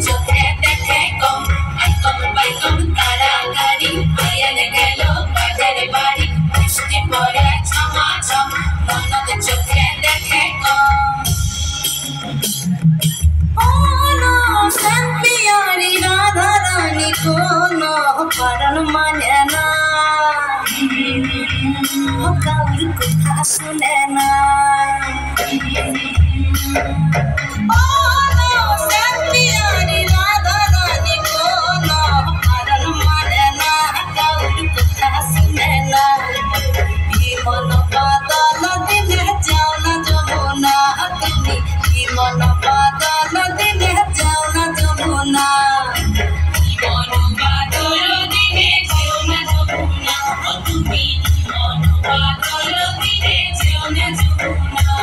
চোখে দেখে কম কম বাই কম তাড়াতাড়ি আয়ানে গেল কাজের বাড়ি বৃষ্টি পড়ে ঝমাঝম ননদ চোখে দেখে কম কোনো শ্যাম্পিয়ারি রাধা রানী কোনো কারণ মানে না কাউর কথা শুনে না মন বাদল দিনে যেও না যমুনা তুমি মন বাদল দিনে যেও না যমুনা মন বাদল দিনে যেও না যমুনা তুমি মন বাদল দিনে যেও না যমুনা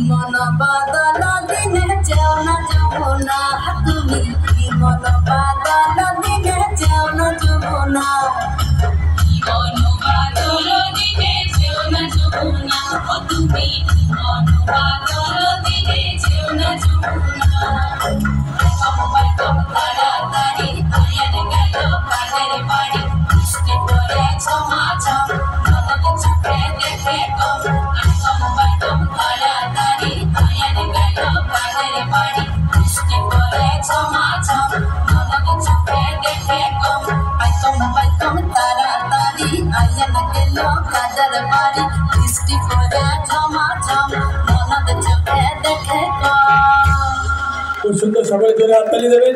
মন বাদল দিনে যেও না যমুনা তুমি মন বাদল দিনে যেও না যমুনা মন বাদল দিনে যেও না যমুনা তুমি মন বাদল দিনে যেও না যমুনা কম তাড়াতাড়ি আয়ানে গেল কাজের বাড়ি বৃষ্টি পড়ে ঝমাঝম ননদ চোখে দেখে কম কম তাড়াতাড়ি আয়ানে গেল কাজের বাড়ি বৃষ্টি পড়ে ঝমাঝম ননদ চোখে দেখে কম তাড়াতাড়ি আয়ানে গেল কাজের বাড়ি বৃষ্টি পড়ে ঝমাঝম ননদ চোখে দেখে কম। খুব সুন্দর, সবাই জোরে হাততালি দেবেন।